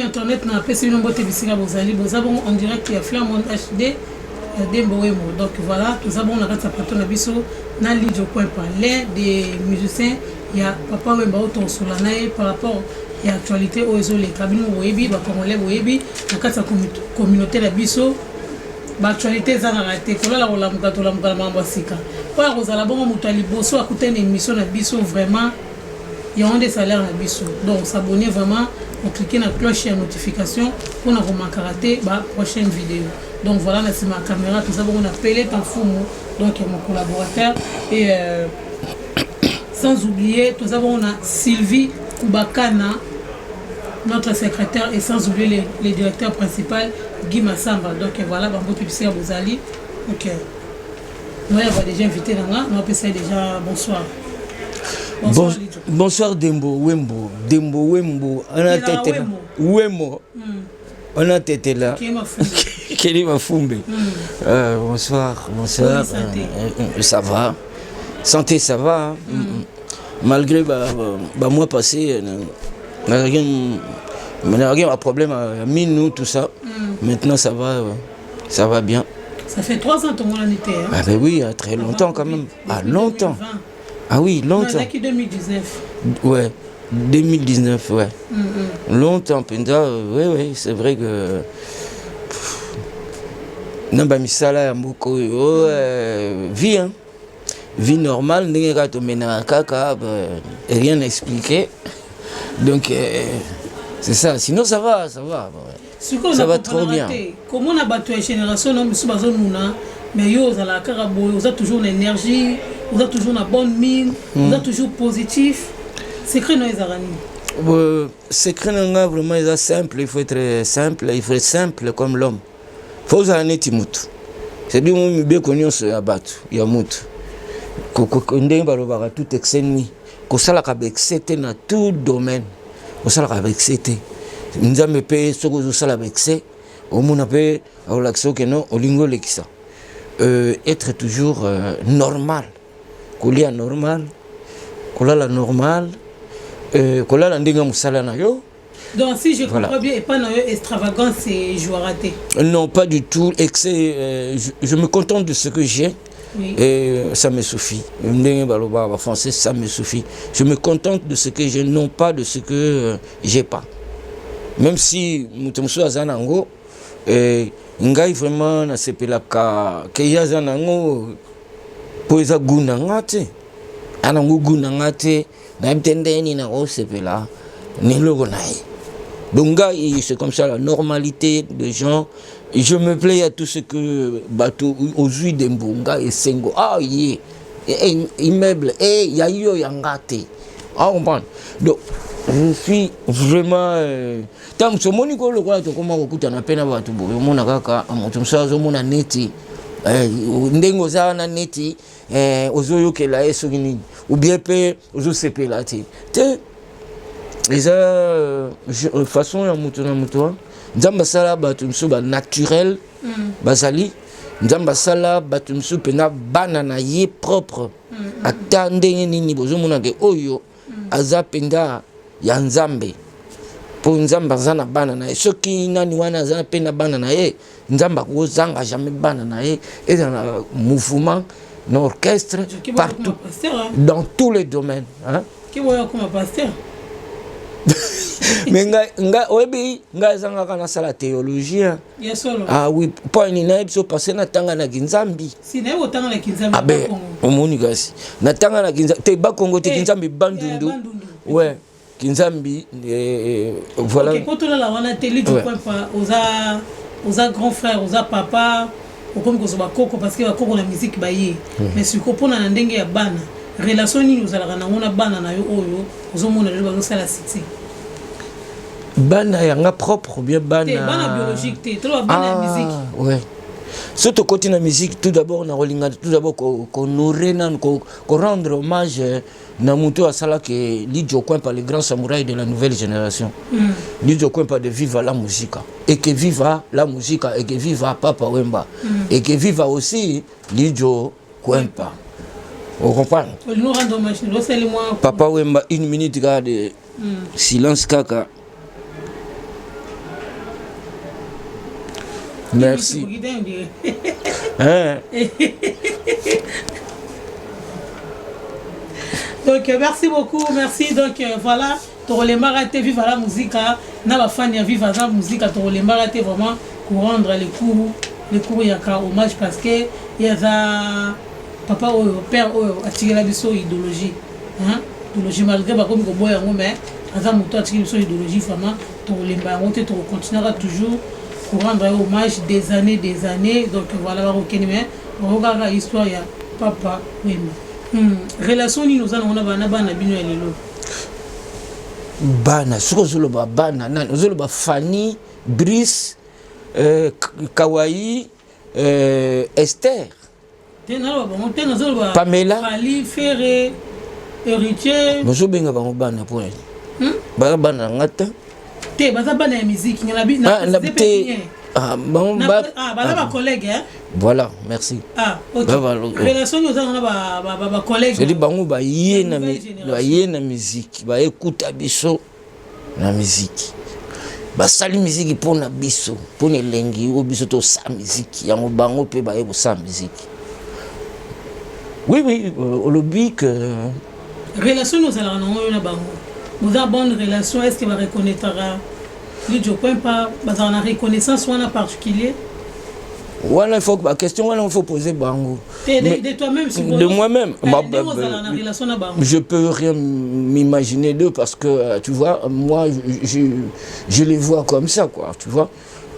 amis internet na PC nombre tebisika bozali bozabon en direct ya Flamand HD Dembo Wemo. Donc voilà, tout ça bon on a quatre pato na biso na Lidio point parler des musiciens ya papa Wemba auto solanae par rapport ya actualité aux les cabines webi ba congolais webi na quatre communauté la biso ba actualité za na raté kola la rola mukato la mukala mamba sika pour la rozala bongo mutali boso akuta une émission na biso vraiment il y a des salaires na biso. Donc s'abonner vraiment, on cliquer sur la cloche de notification pour ne pas manquer la prochaine vidéo. Donc voilà, c'est ma caméra, tout ça, on a appelé tant fou, donc il y a mon collaborateur. Et sans oublier, tout ça, on a Sylvie Koubakana, notre secrétaire, et sans oublier le directeur principal, Guy Massamba. Donc voilà, Bambo Pipsi à Bozali. Ok. Nous, on va déjà inviter là, on va passer déjà bonsoir. Bonsoir Dembo Wembo. On a tête là. Wemo. On a tête là. Kéli Mafumbe. Bonsoir. Ça va. Santé, ça va. Malgré mois passé, on n'a rien de problème à nous, tout ça. Maintenant, ça va bien. Ça fait 3 ans que tu es était. Ah ben oui, très longtemps quand même. Ah, longtemps. Ah oui, longtemps. On a 2019. Ouais, 2019, ouais. Longtemps, Penda, ouais, c'est vrai que... Non, bah, misala, beaucoup, vie, hein. Vie normale, rien à expliquer. Donc, c'est ça. Sinon, ça va. Ça va trop bien. Comment on a battu la génération, non, mais yo, vous avez toujours l'énergie. Vous êtes toujours la bonne mine, vous êtes toujours positif. Secret non Izarani. Secret non vraiment est simple, il faut être simple comme l'homme. Faut user timut. C'est du monde bien connu sur abattu, il y a mut. Ndenge balobaka tout excès ko sala ka excès dans tout domaine. Ko sala ka excès. Nzambe pe soko zo sala excès, au monde pe au laxo que non, au lingo lekisa. Être toujours normal. Kolia normal, kola normal, kola la ndinga musala na yo. Donc si je comprends bien, et pas dans extravagance et joie raté. Non, pas du tout. Excès, je me contente de ce que j'ai. Oui. Et ça me suffit. Ndinga baloba en français, ça me suffit. Je me contente de ce que j'ai, non pas de ce que j'ai pas. Même si mutumsu azanango, ngai vraiment na sepelaka ke yazanango. Poeza guna ngate ana nguguna ngate na mtendeni na osepela ni logo nai donc c'est comme ça la normalité des gens. Je me plais à tout ce que bateau aux huiles de mbonga et sengo immeuble yayo yangate comprendre. Donc je suis vraiment tant que moni ko lo kwa to koma kokuta na pena batu bo mona kaka amotumsazo mona neti ndengo za na neti ozoyo ke la esogini ou bien pe ozo sepe la te eza façon ya mutu na mutu nzamba sala batu mso ba naturel bazali nzamba sala batu mso pena bana na ye propre ata ndenge nini bozo mona ke oyo aza penda ya nzambe po nzamba zana bana na ye soki nani wana zana pena bana na ye nzamba ko zanga jamais bana na ye et dans le mouvement l'orchestre partout dans tous les domaines hein qui voit comme pasteur mais nga zanga kana sala théologie ah oui pas ni na biso passer na tanga na kinzambi si na tanga na kinzambi ah ben omoni gasi na tanga na kinzambi te ba Congo te kinzambi bandundu ouais kinzambi voilà OK quand on la wana télé du point pas aux grand frère aux papa comme ko ba koko parce que ba koko na musique ba ye mais si ko pona na ndenge ya bana relation ni nous ala na mona bana na yo oyo ozomona le ba sala cité bana yanga propre bien bana biologique te trop bana musique ouais surtout côté la musique tout d'abord na rolinga tout d'abord ko honorer ko rendre hommage na muto asala que Lidio Coin par les grands samouraïs de la nouvelle génération. Lidio Coin par de viva la musique et que viva la musique et que viva Papa Wemba et que viva aussi Lidio Coin pas. Vous comprenez? Nous rendons hommage Papa Wemba 1 minute de silence kaka. Merci. Hein? Donc merci beaucoup, merci. Donc voilà, Torole Maraté, vive la musique, na ba fan ya vive la musique, Torole Maraté vraiment pour rendre les cours yaka hommage parce que il y a papa ou père ou attirer la biso idéologie, hein, idéologie malgré ba comme ko boya ngomé, aza muto attirer biso idéologie vraiment Torole Maraté to continuera toujours pour rendre hommage des années. Donc voilà, on regarde l'histoire de papa. Relation ni nous allons bana bino elelo. Bana, soko bana, nan zolo Fanny, Brice, Kawaii, Esther. Pamela. Ali Ferré, héritier. Nous benga bango bana point. Bana ngata. Baza bana ya musique ngala bi na ba collègue hein. Voilà, merci. OK. Relation nous avons ba collègue. Je dis bango ba yé na musique, ba écoute biso na musique. Ba sali musique pour na biso, pour ne lengi o biso to sa musique, yango bango pe ba yebo sa musique. Oui, au lobby que relation nous allons na bango. Vous avez bonne relation, est-ce que vous reconnaîtrez le point pas dans la reconnaissance ou en particulier? Voilà, il faut que la question, il faut poser bango. De toi-même, de moi-même. Je peux rien m'imaginer d'eux parce que tu vois, moi, je les vois comme ça, quoi. Tu vois.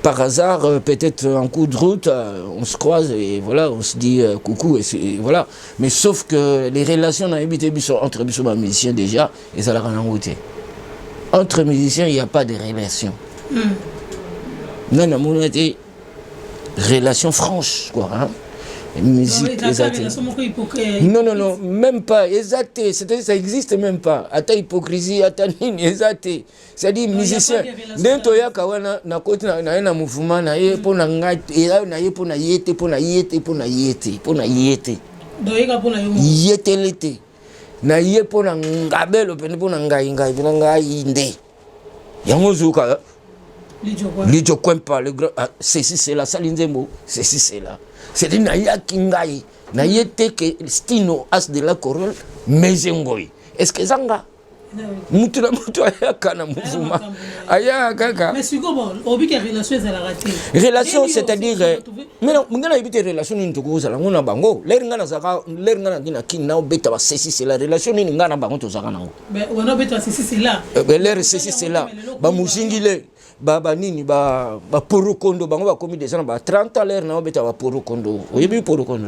Par hasard, peut-être en coup de route, on se croise et voilà, on se dit coucou et voilà. Mais sauf que les relations entre les musiciens déjà, et ça l'a rendu. Entre musiciens, il n'y a pas de relation. Non, non, des relations franches, quoi. Hein? Musique, non, même pas, exaté, ça existe même pas. Ata hypocrisie, ata nini, exaté. C'est-à-dire, musicien, dentro ya kawana, na koti na mouvement, na ye, pona ngati, na ye, pona yete, pona yete, pona yete, pona yete. Yete lete. Na ye, pona ngabelo, pona ngai, pona ngai inde. Yango zuka, Lidjo Kwempa, le grand, ceci c'est là, Salinzemo, ceci c'est là. C'est-à-dire, Naya Kingai, Naya Teke, Stino, As de la Corole, Mezengoi. Est-ce que Zanga? Moutoula Ayaka, mouvement. Ayaka. Mais c'est comment? On dit que la relation est à la ratée. Relation, c'est-à-dire. Mais non, on a évité relation, on a bango. L'erngana Zara, l'erngana Dina Kina, Beta, ceci c'est la relation, on a bango, to Zara. Mais on a Beta, ceci c'est là. L'air, ceci c'est là. Bamouchingile. Baba nini ba porokondo bango ba komi déjà ba 30 ans l'air na beta ba porokondo oyebi porokondo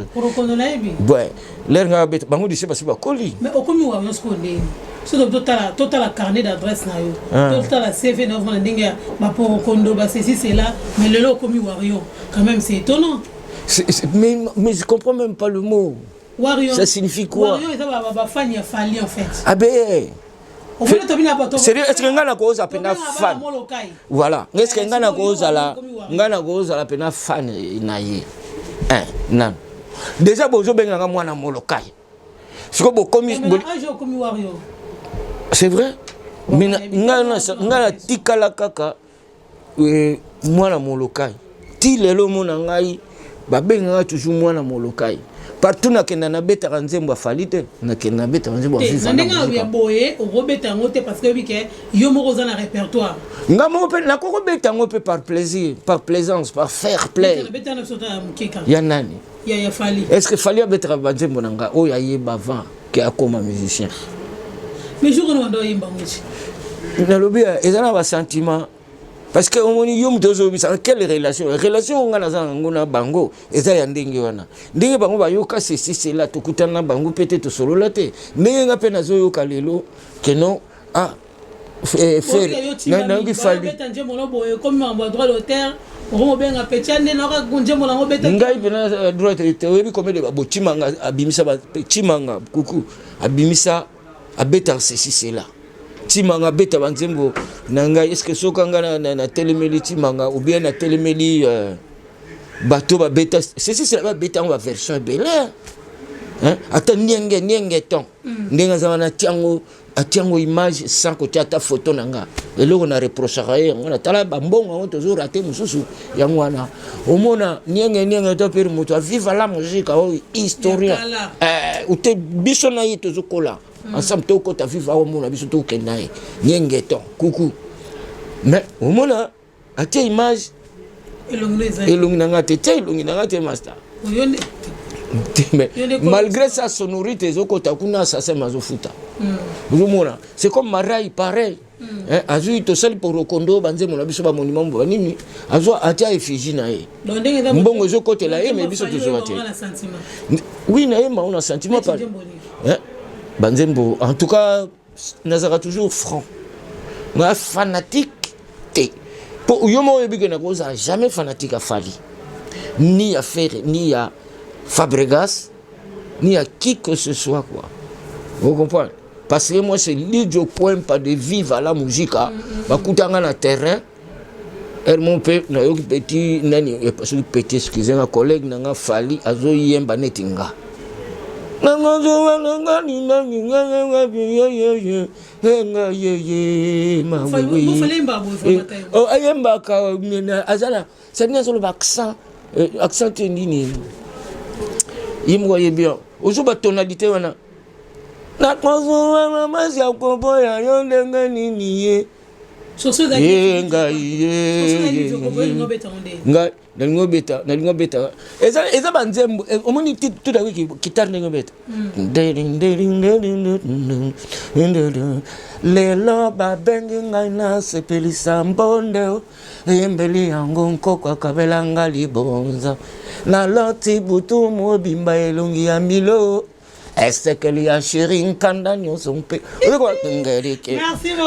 na yebi ouais l'air na beta bango dise ba koli mais okomi wa yoskonde so total carnet d'adresse na yo total CV na vona ndinga ba porokondo ba ceci c'est là mais le lo komi wario quand même c'est étonnant mais je comprends même pas le mot wario ça signifie quoi wario ça ba fan ya fali en fait ah ben sérieux, est-ce que ngana cause a pena fan? Voilà. Est-ce que ngana cause la pena fan naie? Non. Déjà bozo benga mwana molokai. C'est vrai? Ngana tikala kaka mwana molokai. Ti lelo mona ngai ba benga toujours mwana molokai. Partout na kenda na beta kanzembo falite na kenda beta kanzembo viva na nga ya boye o robeta ngote parce que bike yo moko za na répertoire nga mo pe na ko beta ngope par plaisir par plaisance par fair play beta na sota mukeka ya nani ya fali est-ce que fali beta kanzembo nanga o ya yeba avant que akoma musicien mais jour no ndo yimba muti na lobi ezana ba sentiment parce que on y yom dozo bisa quelle relation ngana za ngona bango eza ya ndenge wana ndenge bango ba yoka ceci c'est là to kutana bango peut-être solo la te ndenge nga pe na zo yoka lelo que non faire na ngi fali betanje mono boye comme en droit d'auteur on benga petiane na ka kunje mono ngo betanje ngai bena droit d'auteur oui comme de ba chimanga abimisa ba chimanga kuku abimisa abeta ceci c'est là Timanga beta banzembo nanga est-ce que sokanga na telemeli timanga ou bien na telemeli bateau ba beta ceci c'est la beta en version belle hein ata nienge ton ndenga za na tiango image sans que tu ta photo nanga et là on a reproché on a tala bambon on toujours raté mususu yangwana omona nienge to per moto vive la musique historien ou te biso na yi tozokola ensemble to ko ta vive omona biso to kenai nienge to kuku mais omona atie image elongi nanga te master mais malgré sa sonorité ezokota kuna assassin mazofuta omona c'est comme Marai pareil azui tosali pour Rokondo banze mona biso ba monument banini azwa atia effigie na ye mbongo ezokotela ye mais biso tozwa te oui na ye ma on a sentiment pas banzembo en tout cas nazaka toujours franc mais fanatique te pour yomo yebike na koza jamais fanatique à Fally ni à Ferré ni à Fabregas ni à qui que ce soit quoi. Vous comprenez? Parce que moi c'est l'idiot point pas de vivre à la musique bah coutanga na terrain elle mon père na yo petit nani parce que petit excusez ma collègue na Fally azo yemba netinga ayemba ka azala c'est bien sur le accent nini yimgo yebio ozuba tonalité wana na kozo mama ya kobo ya yondenga nini ye soso da nga nalingo beta eza banzembo omoni tout da wiki guitare ningo beta lelo babengi ngai na sepelisa mbonde yembeli yango nkoko akabelanga libonza na loti butu mobimba elongi ya milo est-ce que les chéri nkanda nyonso mpe ozoko ngeleke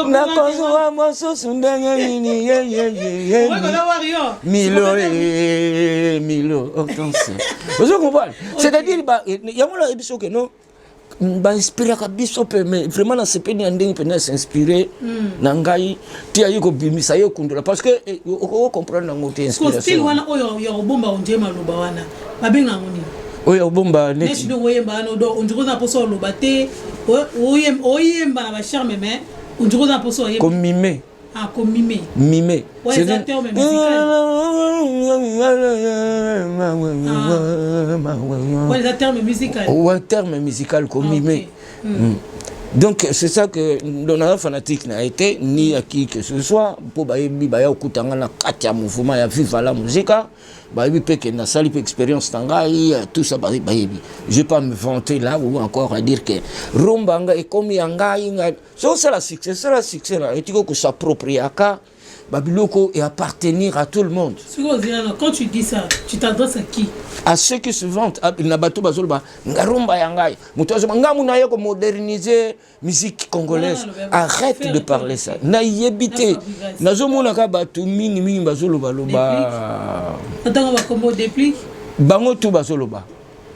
na kozo moso sundanya nini ye milo attention ozoko comprendre c'est-à-dire ba yamola ebiso que non ba inspirer ka biso pe mais vraiment na sepeni andeng pe na s'inspirer na ngai ti ayi ko bimisa yo kundula parce que o comprendre ngote inspiration style wana oyo bomba onjema loba wana babenga ngoni oyo bomba neti do oyemba no do onjukoza poso loba te oyemba na ba charme mais onjukoza poso oyemba comme mime comme mime c'est un terme musical ouais c'est un terme musical ouais terme musical comme mime donc c'est ça que l'on fanatique n'a été ni à qui que ce soit pour bayebi baya okutanga na kati ya mouvement ya vive la musique bayebi pe que na sali pe expérience tangai tout ça bayebi je vais pas me vanter là ou encore à dire que rumbanga et comme yangai so c'est la succès là et tu que s'approprier aka babiloko et appartenir à tout le monde. Quand tu dis ça, tu t'adresses à qui? À ceux qui se vantent. Nabato bazolba ngarumba yangai. Mutozo ngamuna yoko moderniser musique congolaise. Arrête de parler ça. Na yebité. Nazomona ka batu mingi bazoloba loba. Attends, on va combo déplique. Bango tu bazoloba.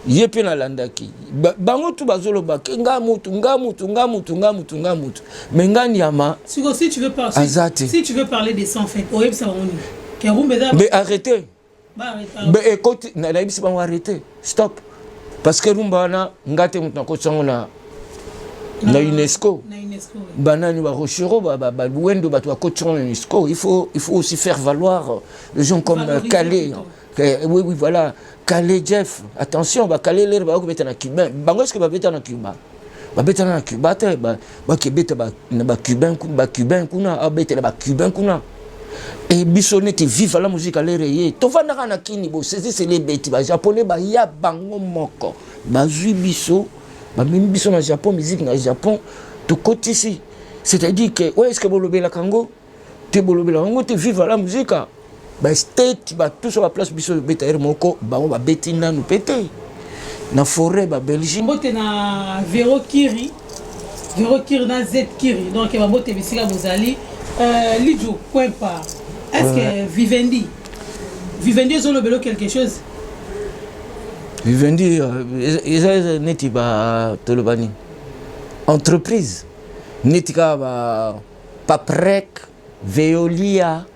Yepe na landaki bango tu bazoloba ngamutu mais ngani yama si tu veux parler si tu veux parler des sans fait oyeb ça on mais arrêtez mais écoute na yebisi bango arrêter stop parce que rumba na ngate mutu na kotsongo na UNESCO banani ba rochero ba wendo ba to kotsongo na UNESCO il faut aussi faire valoir les gens comme Calais. Oui, voilà. Calais Jeff, attention, bah Calais l'air bah que na Cubain. Bango est-ce que bah beta na Cuba? Bah beta na Cuba te bah que beta bah Cubain kuna ah beta bah Cubain kuna. Et bisonne te vive la musique à l'air yé. To vanda na kini bo c'est les bêtis bah japonais bah ya bango moko. Bah zui biso bah même biso na Japon musique na Japon to côté ici. C'est-à-dire que ouais est-ce que bolobé la Congo? Te bolobé la Congo te vive la musique. Bah state bah tout sur la place biso beta moko bah on va betina nous péter na forêt bah Belgique mbote na Véro Kiri na Z Kiri donc ba mbote bisika bozali lijo point part est-ce que Vivendi zolo belo quelque chose Vivendi ils neti ba tolobani entreprise netika ba Paprec Veolia.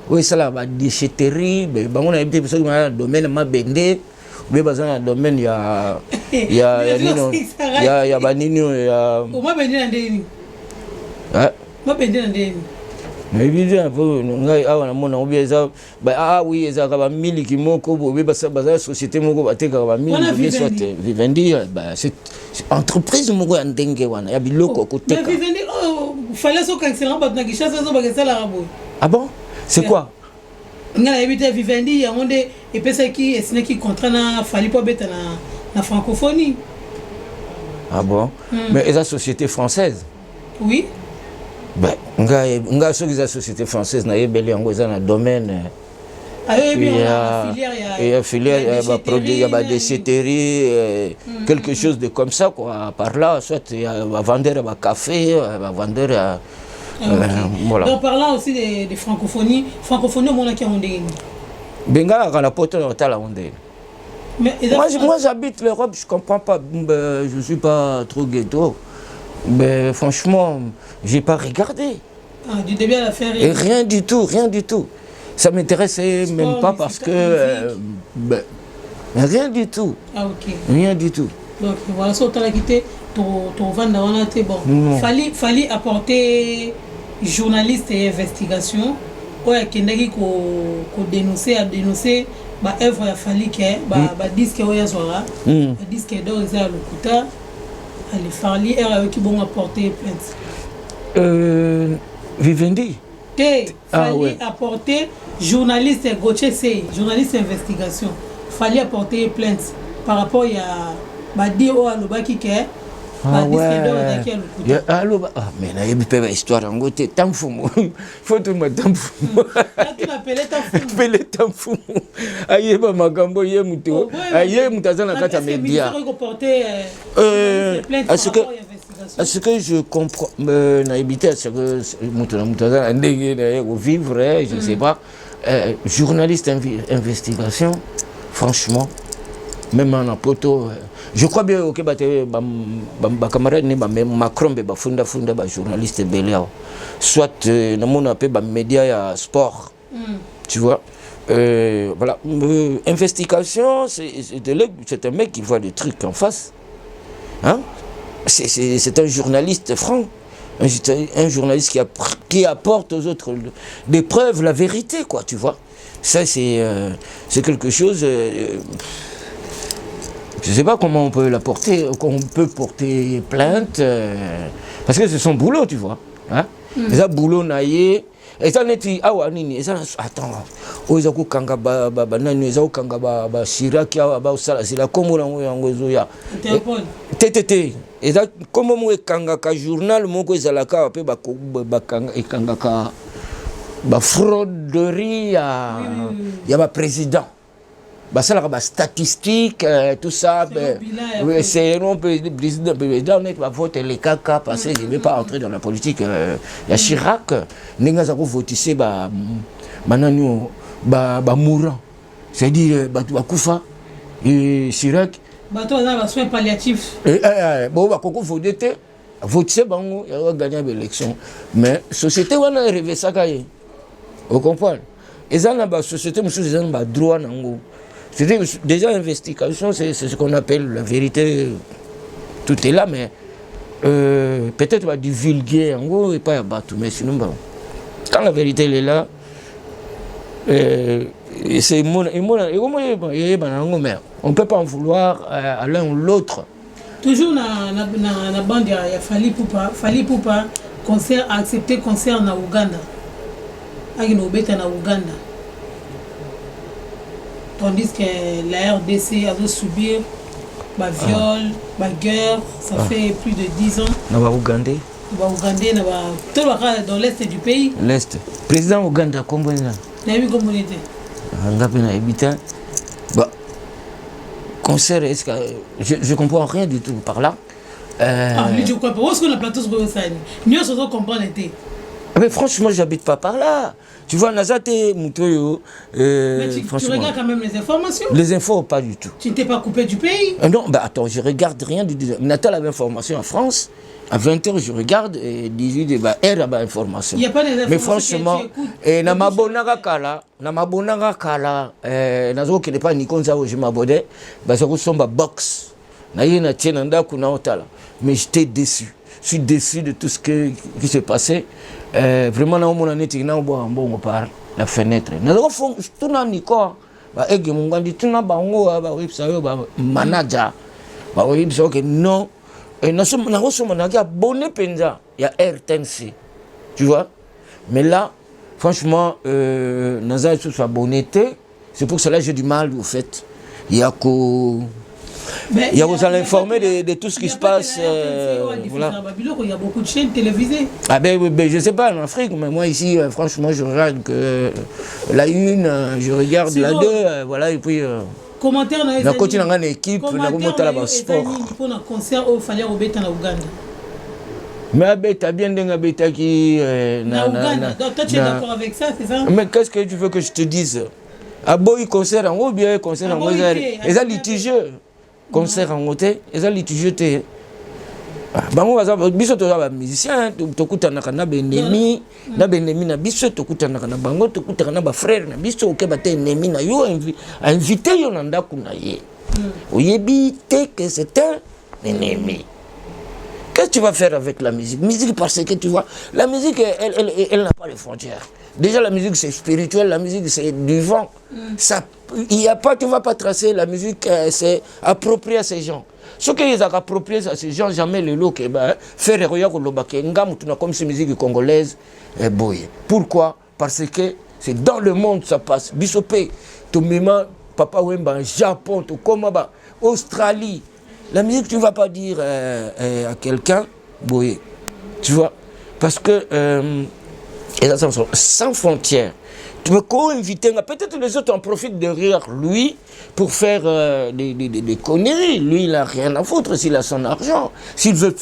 Oui, ça là, la déchetterie, on a été dans le domaine de Bende, mais dans le domaine il y a Mais évidemment, ah oui, ils ont 1000 qui m'ont la société Vivendi, c'est entreprise il y a biloko côté. Mais Vivendi, fallait so canceller na Kinshasa so bakesala rabo. Ah bon? C'est quoi? Ngala habité Vivendi ya onde et pesa qui est qui contrat na fali po beta na francophonie. Ah bon? Mais est la société française? Oui. Ben, nga so la société française na yebeli yango eza na domaine. Il y a filière, il y a produit, il y a des déchetteries, quelque chose de comme ça quoi. Par là, soit il y a vendeur à café, vendeur à voilà. Donc parlant aussi de francophonie, francophonie au monde qui a ondé. Benga quand la porte est là ondé. Moi j'habite l'Europe, je comprends pas, je suis pas trop ghetto. Mais franchement, j'ai pas regardé. Ah, du début à la fin. Et rien du tout, rien du tout. Ça m'intéressait même pas parce que rien du tout. Ah ok. Rien du tout. Donc voilà, ça tu as quitté ton vendre on a été bon. Fallait apporter journaliste et investigation. Ouais, qui n'a ko dénoncer ba œuvre ya fallait que ba disque oya zora. Ba disque d'or za lokuta. Ali fallait era qui bon apporter plainte. Vivendi. Fallait apporter journaliste Gauthier C, journaliste investigation. Fallait apporter plainte par rapport à Badi ou à Lobaki qui est. Ah ouais. Mais là il y a une histoire en côté tant fou. Faut tout me tant fou. Tu l'appelais tant fou. Appelé tant fou. Aïe ba magambo ye muto. Aïe mutaza na kata média. À ce que je comprends, na habité à ce que mutaza ndenge na vivre, je sais pas. Journaliste investigation, franchement, même en poto. Je crois bien que les camarades Macron funda journaliste Béléa. Soit on appelle les médias sport. Tu vois. Voilà. Investigation, c'est un mec qui voit des trucs en face. Hein? C'est un journaliste franc. Un journaliste qui apporte aux autres des preuves, la vérité, quoi, tu vois. Ça, c'est quelque chose... je ne sais pas comment on peut la porter, qu'on peut porter plainte, parce que c'est son boulot, tu vois. Hein? Et ça, boulot naïe, et ça n'est pas nini, et ça, attends, ils ont kanga banani, ils ont kanga Chirac, c'est la comme on a TTT. Et ça, comme on a kanga journal, mon ko ezalaka pe kanga kanga frauderie, il y a président. Ça la statistique tout ça c'est on peut voter les caca parce que je ne vais pas entrer dans la politique. Il y a Chirac n'enga za voter manani mourant, c'est-à-dire bakufa et Chirac bato na soins palliatifs bon voter bango il va gagner l'élection mais société on a rêvé ça kaye vous comprenez et ça na société monsieur ça na droit nango. C'est déjà investigation, c'est ce qu'on appelle la vérité. Tout est là, mais peut-être va divulguer en gros et pas à battre. Mais sinon, bon, quand la vérité elle est là, c'est mon mais on ne peut pas en vouloir à l'un ou l'autre. Toujours dans la bande, il y a Fally Ipupa concert accepté concert na Uganda. Avec nos bêtes na Uganda. Tandis que la RDC a dû subir ma viol, ma guerre, ça fait plus de 10 ans. Dans Ougandais dans l'est du pays. L'est. Président Ouganda, comment est-ce que concert, est-ce que je comprends rien du tout par là. Je comprends pas. Où est-ce que la plateau se reçoit? Nous ne comprenons pas. Mais franchement, j'habite pas par là. Tu vois, Nazate Moutoyo. Mais tu regardes quand même les informations. Les infos, pas du tout. Tu ne t'es pas coupé du pays? Non, bah attends, je regarde rien du tout. Natal avait information en France. À 20h, je regarde et 18h, bah, elle a information. Il n'y a pas des informations. Mais franchement, Namabonara Kala, Nazo qui n'est pas Nikon Zao, je m'abonnais, bah, ça ressemble à box. Mais j'étais déçu. suis déçu de tout ce qui s'est passé. Vraiment, on a été bon par la fenêtre. Tout le monde manager, non. Il y a RTNC, tu vois. Mais là, franchement, Naza est sous abonné. C'est pour cela que j'ai du mal, au fait. Il y a qu'au... Il y a vous allez informer de tout ce qui se passe. Voilà. Il y a beaucoup de chaînes télévisées. Ah ben, je ne sais pas en Afrique, mais moi ici, franchement, je regarde que la une, je regarde la deux, voilà, et puis... Commentaire on a continué dans une équipe, on a remonté à la sport. Pour un concert au Fallait au Beta en Ouganda. Mais tu as bien dit qui... Donc toi tu es d'accord avec ça, c'est ça? Mais qu'est-ce que tu veux que je te dise? Ah bon, il concert en haut, bien concert en haut, ils ont litigieux. Concert en haut, ils ont litigieux. Bango baza biso to ba musicien to kutana kana benemi na benemi na biso to kutana kana bango to kutana na ba frère na biso ke ba te ennemi na yo invité yo na ndaku na ye. Oyebi te que c'est un ennemi. Qu'est-ce que tu vas faire avec la musique? Musique parce que tu vois, la musique elle n'a pas de frontières. Déjà la musique c'est spirituel, la musique c'est du vent. Ça, il y a pas, tu vas pas tracer la musique, c'est approprié à ces gens. Ce qu'ils ont approprié à ces gens, jamais le lot que faire rien comme cette musique congolaise est boye. Pourquoi? Parce que c'est dans le monde ça passe. Bisopé, tout même papa Wemba, Japon, tout comme Australie. La musique, tu ne vas pas dire à quelqu'un, boye. Tu vois? Parce que sans frontières. Tu me co-inviter, peut-être les autres en profitent derrière lui pour faire des conneries. Lui, il n'a rien à foutre s'il a son argent. S'il veut,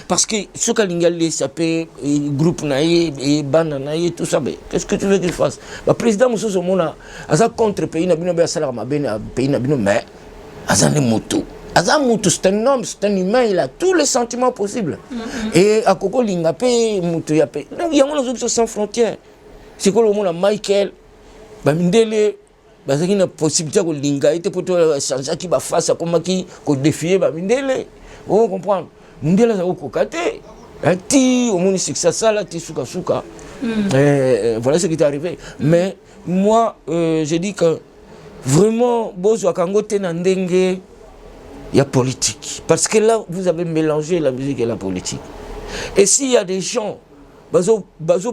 parce que ce qu'il ça peut, groupe naïe, et bande naïe, tout ça, qu'est-ce que tu veux qu'il fasse? Le président Moussa Zomona, a contre pays, n'a pas pays, mais Azan Moutou. Azan Moutou, c'est un homme, c'est un humain, il a tous les sentiments possibles. Et à Koko Lingapé, Moutou Yapé. Il y a une option sans frontières. C'est quoi le monde à Michael? Bamindele, il y a une possibilité de linga, il peut changer qui va face à comment qui défier Bamindele. Vous comprenez? Mindele ça au cocaté. Ti au monde c'est ça là, ti souka souka. Voilà ce qui est arrivé. Mais moi, je dis que vraiment, Bozo Kangote Nandenge, il y a politique. Parce que là, vous avez mélangé la musique et la politique. Et s'il y a des gens bazo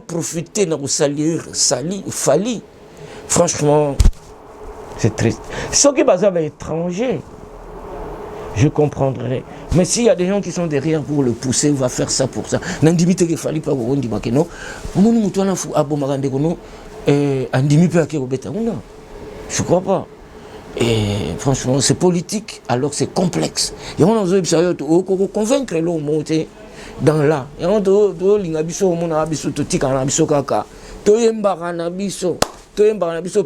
profiter de salir Fali, franchement c'est triste. Ceux qui sont étrangers, je comprendrai. Mais s'il y a des gens qui sont derrière pour le pousser, on va faire ça pour ça. N'indimite que Fali pas on dit que non. On nous tourne à Bomagande kono andimi pe ke obeta. Non. Je crois pas. Et franchement, c'est politique alors c'est complexe. Et on a besoin de convaincre l'homme monter dans là, et on doit l'ingabiso mon abiso to tika na biso kaka to yembaka na biso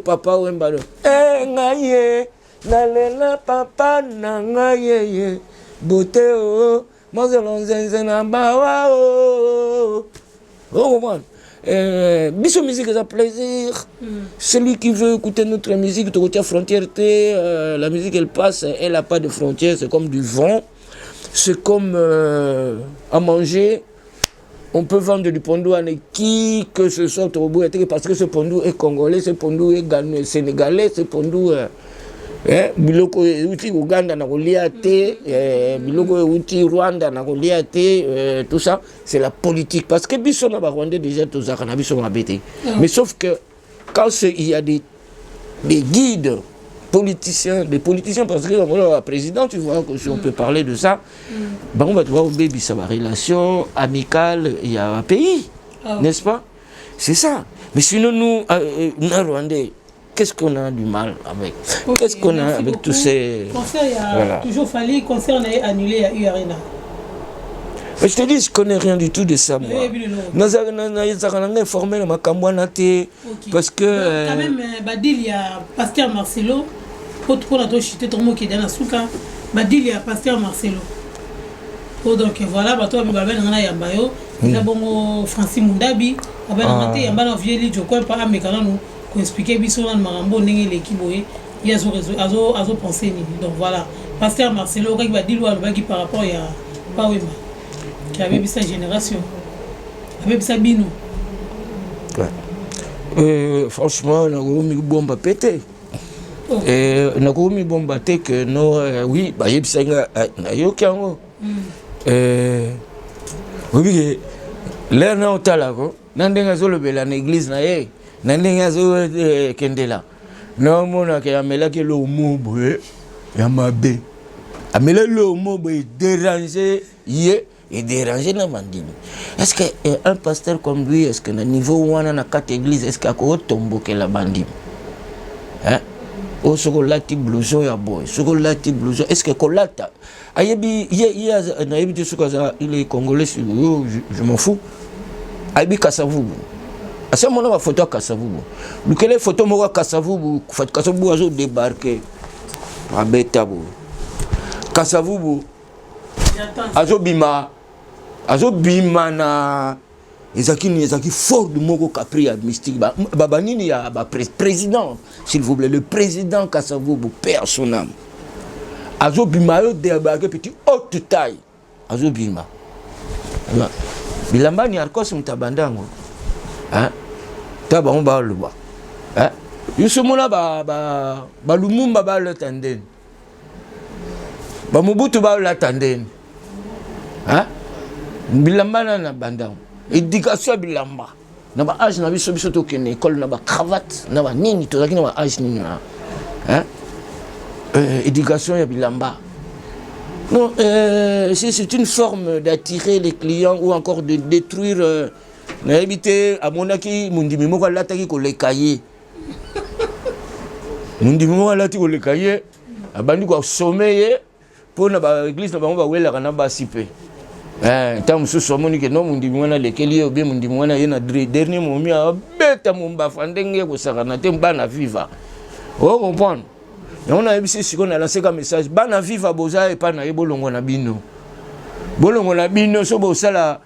papa wembalo ngaye nalela papa na ngaye bote o mazelo nzenze na bawa o comprendre biso musique ça plaisir. Celui qui veut écouter notre musique de côté frontière, la musique elle passe, elle a pas de frontières, c'est comme du vent. C'est comme à manger, on peut vendre du pondou à qui que ce soit au bout, parce que ce pondou est congolais, ce pondou est sénégalais, ce pondou biloko uti Ouganda na Goliaté, biloko uti Rwanda na Goliaté, tout ça, c'est la politique. Parce que biso na Rwanda déjà tous na biso mabete. Mais sauf que quand il y a des guides des politiciens, parce que le président, tu vois, si on peut parler de ça, on va voir au baby, ça va relation amicale, il y a un pays, n'est-ce pas? C'est ça. Mais sinon, nous, Rwandais, qu'est-ce qu'on a du mal avec? Qu'est-ce qu'on a avec tous ces... Concert, il y a toujours fallu, concert, on a annulé à U-Arena. Mais je te dis, je ne connais rien du tout de ça, moi. Nous avons informé ma Kambouanate, parce que... Quand même, Badil, il y a Pasteur Marcelo, pour la chute, tout le monde qui est dans la souka, Badil, il y a Pasteur Marcelo. Donc voilà, bato on a Yambayo, bon Francis Mundabi, on a Yamba vieux Joko, pas américain, nous expliquer Bisson, Marambo, Nengé, l'équipe, il y a zo pensé. Donc voilà, Pasteur Marcelo, Badil, ou Albagi par rapport à Pawema. Avec sa génération. Avec sa bino. Franchement, on a bomba pété. Na komi bomba te que no oui ba yebisanga na yokango oui là na otala ko nandenga zolobela na église na ye nandenga zo kendela no mona ke amela ke lo mobo ya mabe amela lo mobo déranger ye et déranger na mandini. Est-ce que un pasteur comme lui, est-ce que na niveau wana na quatre églises, est-ce qu'il a tomboke la bandine, hein? O soko lati blouson ya boy, soko lati blouson, est-ce que kolata ayebi na yebi soko za il est congolais, je m'en fous. Ayebi Kasavubu. À ce moment-là, ma photo Kasavubu. Lequel photo moi Kasavubu, Kasavubu a débarqué. Abetabo. Kasavubu. Azobima na ezaki fort de moko capri mystique babanini ya président, s'il vous plaît, le président Kasavubu perd son âme. Azobima yo débarqué petit haute taille. Azobima. Bilamba ni arkos mtabandango. Hein? Taba on ba luba. Hein? Yusumuna ba lumumba ba le tanden. Ba Mobutu ba la tanden. Hein? Bilamba na bandang. Éducation bilamba. Na ba âge na biso to kene école na ba cravate na ba nini to na ba âge nini. Hein? Éducation ya bilamba. Non, c'est une forme d'attirer les clients ou encore de détruire. N'habité à Monaki, Mundimi Moka Lataki ko le cahier. Mundimi Moka Lataki ko le cahier. A bandi ko sommeiller pour na ba église na ba on va wela kana ba sipe. Tant sous somoni que non Mundimi wana le keli ou bien Mundimi wana yena dernier moment a beta mumba fandenge ko sakana te bana viva. On comprend. Et on a essayé si on a lancé un message bana viva boza et pas na bolongo na bino. Bolongo na bino so bosala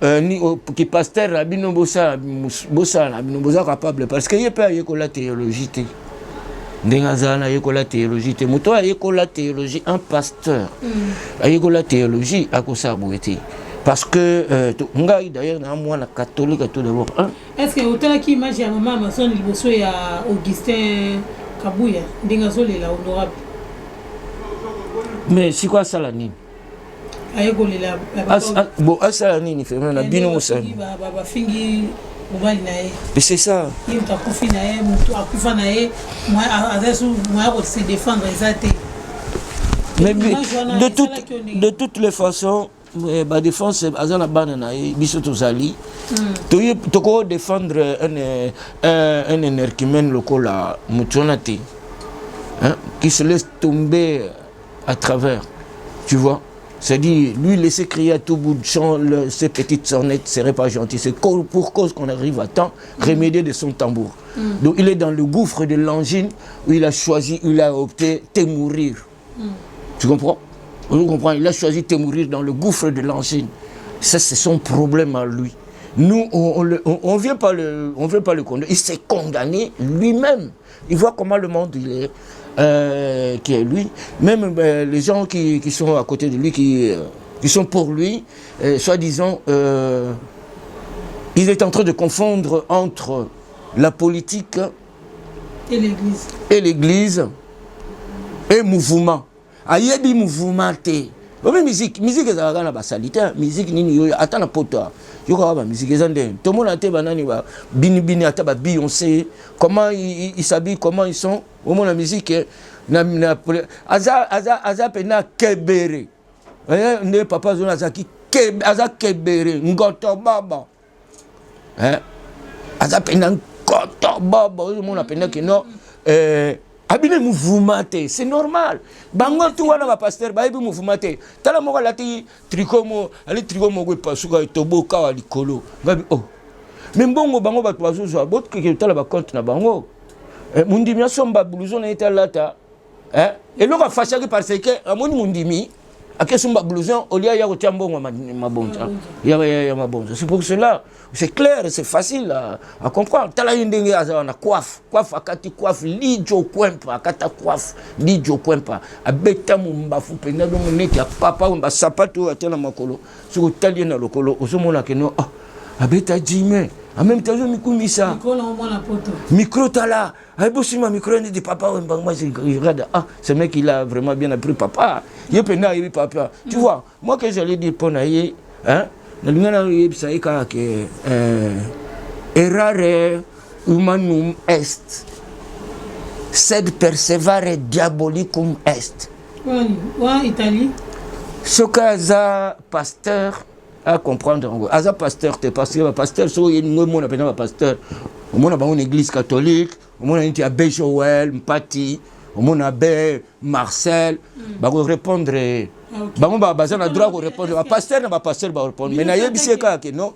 ni qui pasteur na bino bosa na bino boza capable parce que il peut y la théologie te. Ndengazana yekola théologie te. Moto yekola théologie un pasteur. Yekola théologie à kosa boete. Parce que ngai d'ailleurs na moi na catholique tout d'abord. Est-ce que autant qui image ya maman mason liboso ya Augustin Kabuya ndengazole la honorable. Mais c'est quoi ça la nini? Bon, ça la nini fait na bino mosa. Mais c'est ça. Mais de toutes les façons, la défense est à la banane, bisotozali. Tu peux défendre un énergumène local à Moutonate qui se laisse tomber à travers. Tu vois? C'est-à-dire, lui laisser crier à tout bout de champ ces petites sornettes, ce serait pas gentil. C'est pour cause qu'on arrive à temps, remédier de son tambour. Donc il est dans le gouffre de l'angine où il a choisi, il a opté de mourir. Tu comprends? On comprend, il a choisi de mourir dans le gouffre de l'angine. Ça, c'est son problème à lui. Nous, on ne vient pas le condamner. Il s'est condamné lui-même. Il voit comment le monde il est. Qui est lui, même les gens qui sont à côté de lui, qui sont pour lui, soi-disant, il est en train de confondre entre la politique et l'église et mouvement. Ayebi mouvement te. Musique est dans la salité, musique nini attends la poto. Yoka ba musique ezande. Tout le monde a été banani ba bini ata ba Beyoncé. Comment ils s'habillent, comment ils sont. Au moins la musique na aza pena kebere. Ne papa zona zaki aza kebere ngoto baba. Aza pena ngoto baba. Au moins la pena que non abine mouvement c'est normal. Bango tu wana ba pasteur ba ebi mouvement tala moko lati trikomo ali trikomo ko pasuka toboka wa likolo ngabi oh mais mbongo bango ba twazo zo bot ke tala ba compte na bango mundimi somba blouson na etalata et l'on va fâcher parce que amoni mundimi akesumba blouson olia ya kotia mbongo mabonza ya mabonza. C'est pour cela c'est clair, c'est facile à comprendre. Tala yindenge azana coiffe akati coiffe lijo kwempa akata coiffe lijo kwempa abeta mumbafu penda do moneki papa mba sapato atena makolo soko tali na lokolo osomona keno abeta jime en même temps mikumisa micro tala aibosima micro ni de papa moi je regarde ce mec il a vraiment bien appris papa il penda il papa tu vois moi que j'allais dire pour naie hein na lingana yebisa eka ke errare humanum est sed perseverare diabolicum est. Ouais, Italie. Ce cas pasteur à comprendre. Aza pasteur, t'es pasteur, so il y a un appelle pasteur. On a une église catholique, on a une abbé Joël, Mpati, on a abbé Marcel. Bah on répondre. Bah on va baser na droit pour répondre. Pasteur na pasteur va répondre. Mais na yebisi ka que non.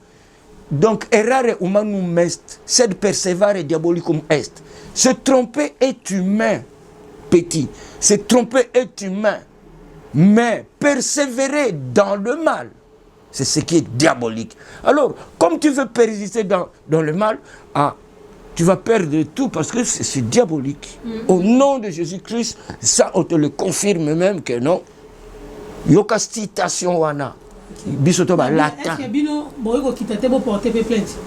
Donc errare humanum est, sed perseverare diabolicum est. Se tromper est humain, petit. Se tromper est humain. Mais persévérer dans le mal, c'est ce qui est diabolique. Alors, comme tu veux persister dans le mal, tu vas perdre tout parce que c'est diabolique. Au nom de Jésus-Christ, ça on te le confirme même que non. Yoka citation wana. Bisoto ba latin. Est-ce que bino boyko kitate bo porter plainte?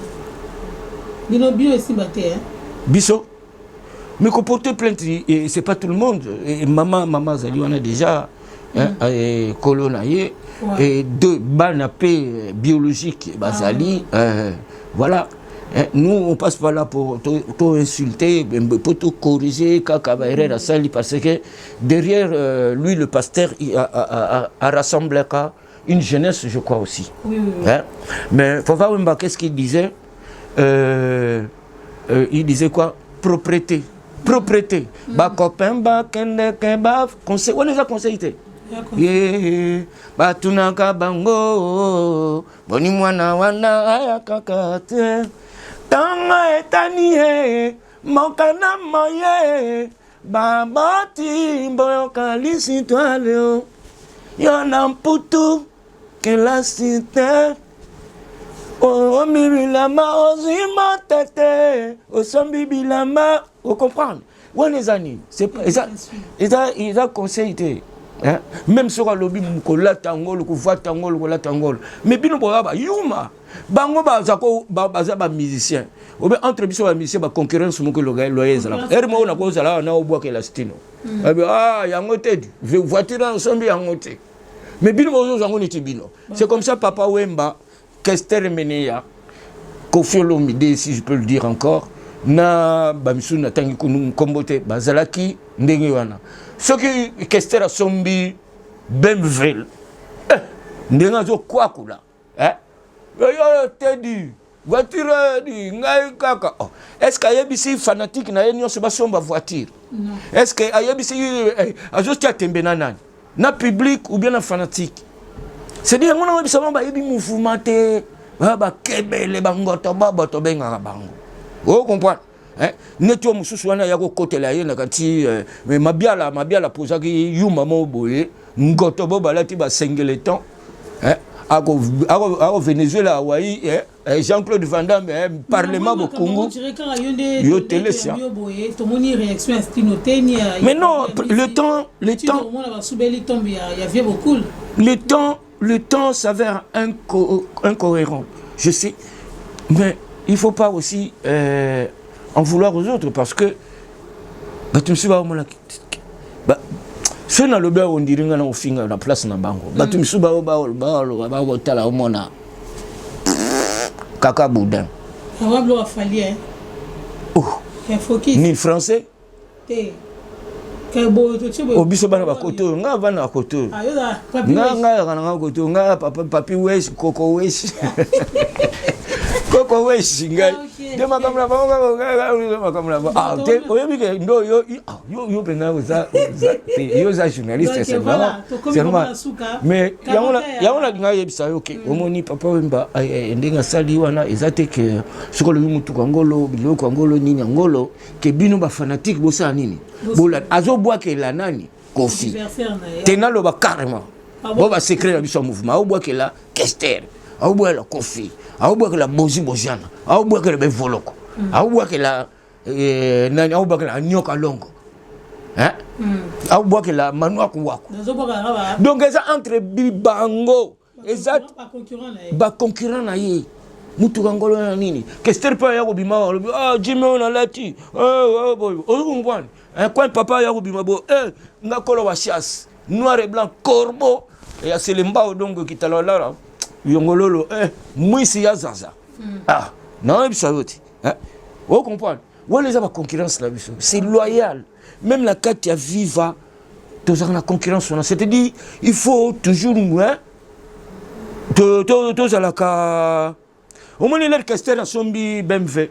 Bino estimaté hein. Biso mais qu'on porter plainte c'est pas tout le monde. Et maman Zali on a déjà colonaye et deux banapé biologique Bazali voilà. Nous on passe pas là pour insulter, pour tout corriger Kakabaire Sali parce que derrière lui le pasteur a rassemblé une jeunesse je crois aussi. Oui. Hein? Mais faut voir qu'est-ce qu'il disait. Il disait quoi? Propreté. Ba copain ba kende keba conseil on les a conseillé. Batunaka bango boni mwana wana aya kakate tanga etanie mokana moye babati mboyoka lisitwaleo yona mputu kela site o mibilama ozima tete osombi bilama o comprendre on les années c'est ils a conseillé. Hein? Même sur le lobby mukola tangolo kuva tangolo kola tangolo mais bino boba yuma bango ba musicien ou bien entre biso ba musicien ba concurrence muko loyeza la ermo na ko sala na obo ke la stino yango te voiture ensemble yango te mais bino bozo zango ni tibino c'est comme ça papa Wemba Kester Meneya Koffi Olomide si je peux le dire encore na bamisu na tangi kunu kombote bazalaki ndenge wana ce qui Kester a sombi Bemville ndenge zo kwa kula yo te di voiture di ngai kaka est-ce que ayebisi fanatique na yenyo se basomba voiture est-ce que ayebisi azosti atembena nani na public ou bien na fanatique c'est dire ngona webisa bamba yebi mouvement te ba kebele bangoto baba to benga bango. Vous comprenez? Neto mususu wana yako kotela ye na kati mais mabiala posaki yuma moboye ngoto bo balati ba sengeleton ako Venezuela Hawaii Jean-Claude Van Damme parlement Bokongo yo télé ça. Mais non, le temps s'avère incohérent. Je sais, mais il faut pas aussi en vouloir aux autres parce que tu me suis pas c'est dans le bar on dirait qu'on a la place na bango tu me suis pas tala omona kaka boudin ni français obiso bana bakoto nga bana bakoto nga koto nga papi wesh koko wesh koko wesh ngai de makamla ba te oyebi ke ndo yo penga yo za journaliste c'est normal mais yangona nga yebisa yo ke omoni papa Wemba ndenga sali wana ezate ke sokolo mutu kangolo biloko kangolo nini ngolo ke bino ba fanatique bosa nini bola azo boa ke la nani Koffi tena lo ba carrément bon va secret la biso mouvement au bois que la Kester au bois la Kofi au bois que la Bozi Bojana au bois que le Bevoloko au bois que la nani au bois que la Nyoka Longo hein au bois que la Manoa Kuwako donc ça entre Bibango et ça ba concurrent na ye mutu kangolo na nini Kester pa ya kobima ah Jimmy on a lati boy on quand papa ya kobima bo nga kolo wa chasse noir et blanc corbeau et à Selemba donc qui t'a là yongololo mwisi ya zaza ah non ça yoti hein vous comprenez ouais les a concurrence là c'est loyal même la carte ya viva tous la concurrence c'est-à-dire il faut toujours moins tous à la ka au moins l'orchestre sombi BMW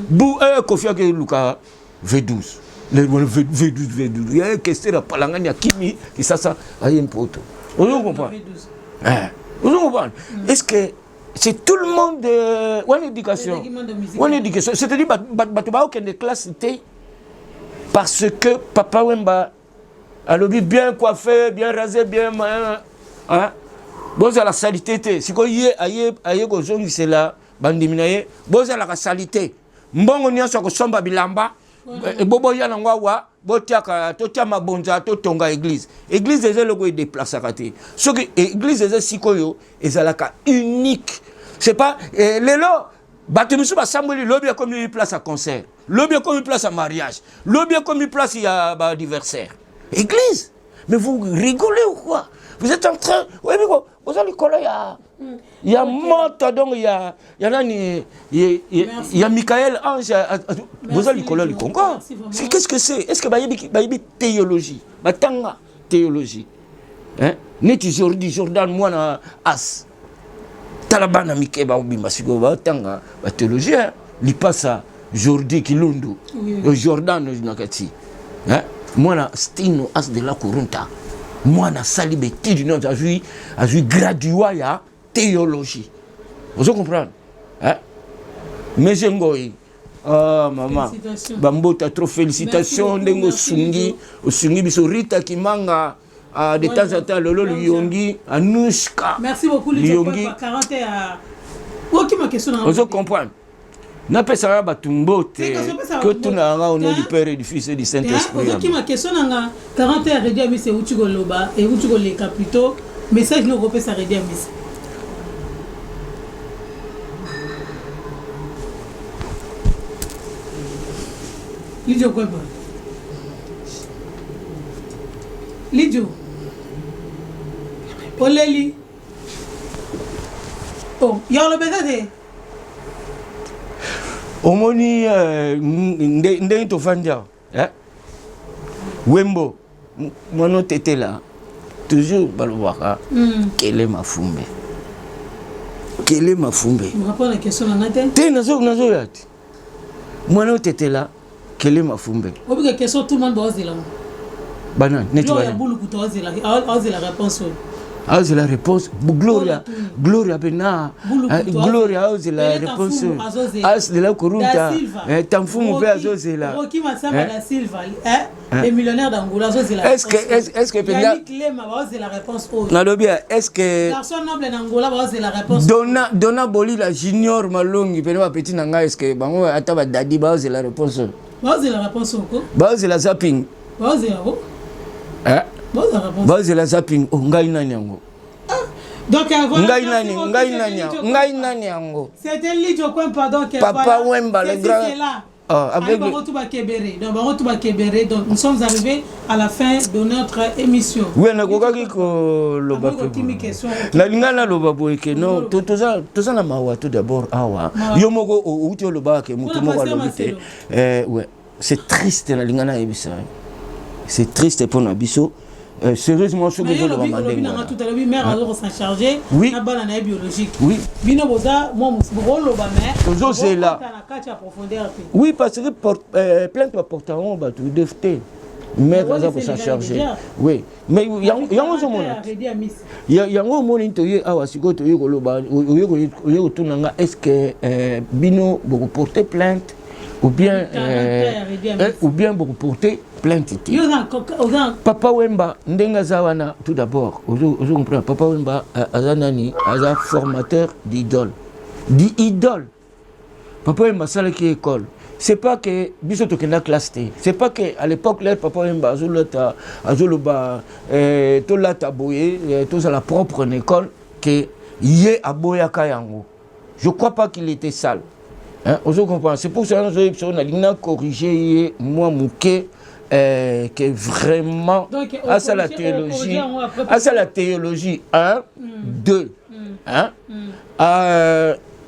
bou Kofi ke Luka V12 le V12 il y a orchestre à Palangani à Kimi qui ça a un poteau vous comprenez vous comprenez est-ce que c'est tout le monde une éducation c'est-à-dire tu vas aucune classe parce que papa Wemba a le bien coiffé bien rasé bien hein bon à la salité si quoi aye ko zongi c'est là bandiminaye bon à la salité mbongo nyonso ko somba bilamba bobo yana ngwa botiaka totia mabonza totonga église eza loko déplacer kati ce que église eza sikoyo ezalaka unique c'est pas lelo batumisu basamboli lobby comme une place à concert lobby comme une place à mariage lobby comme une place à anniversaire église mais vous rigolez ou quoi vous êtes en train ouais mais vous allez coller il y a Mota donc il y a Michael Ange vous allez coller le Congo qu'est-ce que c'est est-ce que bayibi théologie batanga théologie hein neti Jordan moi na as talabana mikeba obimba siko batanga ba théologie li passa Jordi Kilundu Jordan nakati hein moi na Stino as de la Kurunta moi na sali beti du nom a vu graduat ya théologie vous comprenez hein mais ngoi ah maman bambota trop félicitations ndengo sungi biso Rita Kimanga de temps en temps lolo Liongi Anushka merci beaucoup Liongi 40 à OK ma question vous comprenez n'a pas ça batumbote que tout na nga au nom du Père et du Fils et du Saint-Esprit OK ma question nga 40 à redia mi c'est utugo loba et utugo les capitaux message no repé ça redia mi Lidio quoi pas Lidio Oleli oh ya le bedade omoni ndenge tofandia hein Wembo mono tete là toujours balobaka kele mafumbe me rappelle la question na ngate te nazo yati mono tete là kele mafumbe obi que question tout le monde bosse là banane netu bana bulu kutoze la réponse c'est la réponse Gloria Bena Gloria c'est la réponse de la Kurunta Tamfumu pe azozela Roki Masamba da Silva les millionnaires d'Angola azozela est-ce que Yannick Lema c'est la réponse nalobia est-ce que personne noble d'Angola c'est la réponse Donna Boli la junior Malongi pene ba petit nanga est-ce que bango ata ba dadi c'est la réponse c'est la réponse ko c'est la zapping c'est la c'est la zapping ngai nani yango donc ngai nani yango c'était Lidio Coin pardon Papa Wemba le grand avec donc nous sommes arrivés à la fin de notre émission oui na kokaki ko loba la lingana loba boyeke non toza na mawa tout d'abord awa yo moko outi loba ke mutu moko lobite ouais c'est triste na lingana ebisa c'est triste pour Nabiso sérieusement ce que je le demande tout à l'heure mère a s'en charger na bana na biologique oui bino boza moi musbolo ba mais toujours c'est là profondeur oui parce que plein de portaront ba tout defte mère va s'en charger oui mais yango zo mona yango moni to ye awa siko to ye ko loba yo ko tunanga est-ce que bino boko porter plainte ou bien vous portez plainte. Papa Wemba, Ndengazawana, tout d'abord, Papa Wemba, Azanani, Aza formateur d'idole. D'idole. Papa Wemba, ça qui école. C'est pas que biso to kena classe T. C'est pas que à l'époque là Papa Wemba azoloba to lata boye to à la propre école que yé aboya kayango. Je crois pas qu'il était sale. Hein, vous comprenez? C'est pour ça que on a corrigé moi mouké que vraiment à ça la théologie, à ça la théologie 1 2 hein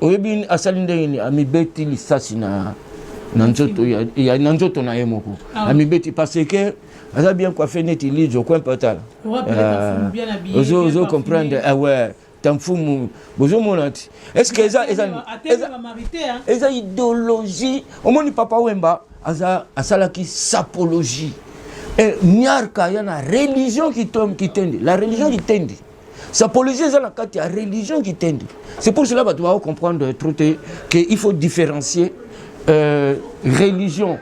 oyebi asalindeni amibeti lisasina nanzoto ya nanzoto na yemoko amibeti parce que ça bien coiffé net il je coin patal vous comprendre ah ouais tamfumu bozo monati est-ce que ça eza idéologie au moni Papa Wemba aza asalaki sapologie et nyarka yana religion qui tende la religion qui tende sapologie eza la kati ya religion qui tende. C'est pour cela que tu vas comprendre qu'il faut différencier religion,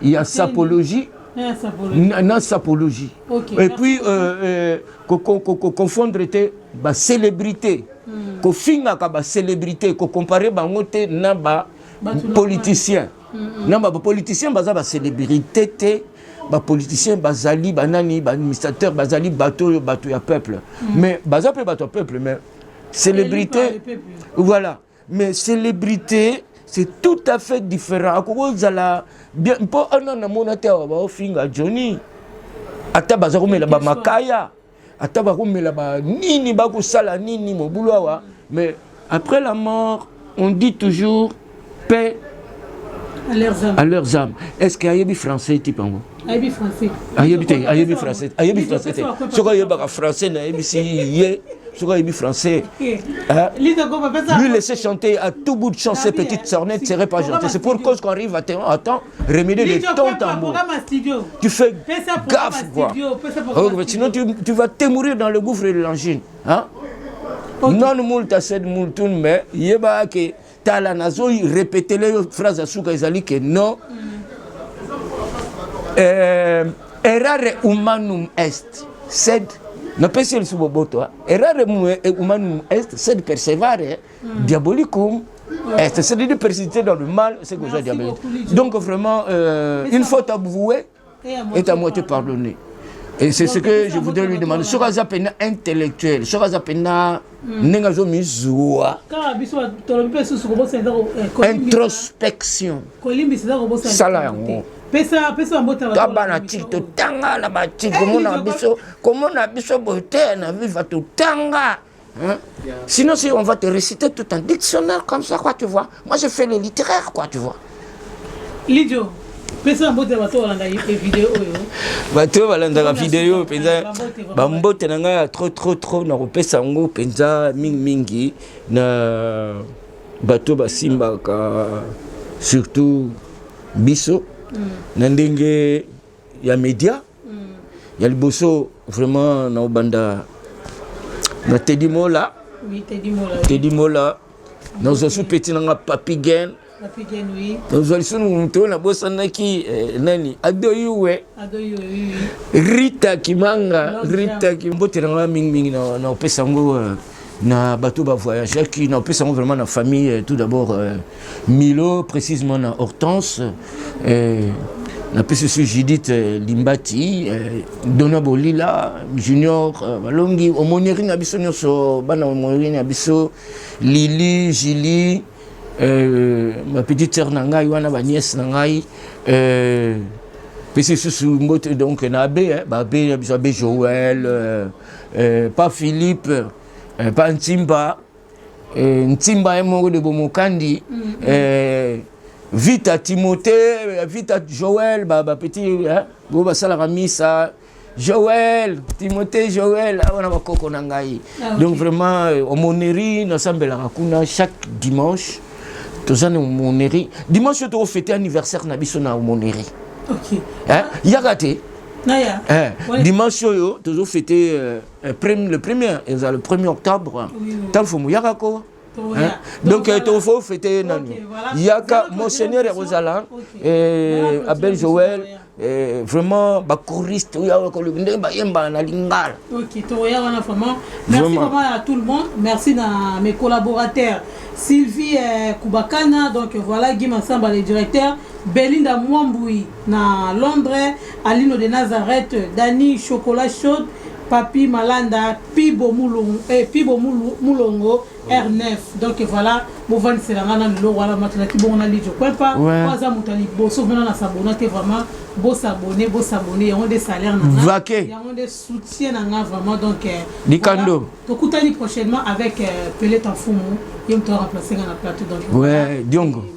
il y a sapologie, non sapologie. Et puis confondre la célébrité, qu'on finga la célébrité, qu'on compare la politicien. Non, les politiciens sont la célébrité, les politiciens bazali banani administrateur bazali bateau ya peuple. Mais baza pe bateau peuple mais célébrité voilà. Mais célébrité c'est tout à fait différent. À cause de la bien pour un an monate wa finga Johnny. Ata baza ko mela ba makaya. Ata ba ko mela ba nini ba ko sala nini mo bulwa. Mais après la mort, on dit toujours paix à leurs âmes. Est-ce qu'il y a des Français type en Ayebi français. Ayebi français. Ayebi français. Ce qu'on y a français, n'ayebi si ce qu'on y a français. Lui laisser chanter à tout bout de champ ces petites sornettes serait pas gentil. C'est pour cause qu'on arrive à temps remédier les tons tambours. Tu fais gaffe quoi. Sinon tu vas te mourir dans le gouffre de l'angine. Hein? Non moule ta sed moule tout mais yeba que t'as la nazo répéter les phrases à souka izali que non. Errare humanum est, sed, non pas si le suboboto, errare humanum est, sed perseverare diabolicum est, c'est de persister dans le mal, c'est que j'ai diabolique. Donc vraiment, une faute avouée est à moitié pardonnée. Et c'est ce que je voudrais lui demander. Ce qu'on appelle intellectuel, ce qu'on appelle introspection. Ça là, Tabana chito tanga la bachi comment on a biso beauté na viva tout tanga. Sinon si on va te réciter tout un dictionnaire comme ça quoi tu vois. Moi je fais le littéraire quoi tu vois. Lidio pesa mbote bato balanda vidéo yo. Bato balanda vidéo penza bambote nanga trop na kopesa ngo penza mingi na bato basimba ka surtout biso. Nandenge ya média ya liboso vraiment na obanda na Tedimola Tedimola na zo petit na Papi Gen oui zo lisunu mto na bosana ki nani adoyuwe Rita Kimanga Rita Kimbotera mingi na opesa ngo na bateau ba voyageur qui n'a pas vraiment la famille tout d'abord Milo précisément na Hortense na pese sur Judith Limbati Dona Bolila Junior Balongi omoneri na biso nyonso bana omoneri na biso Lili Julie ma petite sœur nangai wana ba nièce nangai pese sur mbote donc na be ba be biso be Joël pas Philippe pas Ntimba Ntimba est mort de Bomokandi Vita Timothée Vita Joël petit boba sala misa Joël Timothée Joël on a bakoko nangai donc vraiment omoneri na sambela kuna chaque dimanche tozana omoneri dimanche to fêter anniversaire na biso na omoneri OK yagate Naya. Dimanche, tu as fêté le 1er octobre. Tant que tu Donc il faut fêter il y a Monseigneur Rosala Abel Joël vraiment choriste merci vraiment à tout le monde, merci à mes collaborateurs Sylvie Koubakana, donc voilà Guy Massamba le directeur, Belinda Mwamboui na Londres, Alino de Nazareth, Dani Chocolat Chaude, Papi Malanda, Pibo Moulongo, R9. Donc voilà, Movan Selangana, Lolo, Wala Matlaki, bon, on a dit, je crois pas. Waza Moutali, bon, sauf maintenant, on s'abonne, vraiment, beau s'abonner, il y a des salaires, il y a des soutiens, vraiment. Donc, Dikando. Donc, prochainement avec Pelé Tanfoumou, il y a un remplacé dans la plateau. Ouais, Diongo.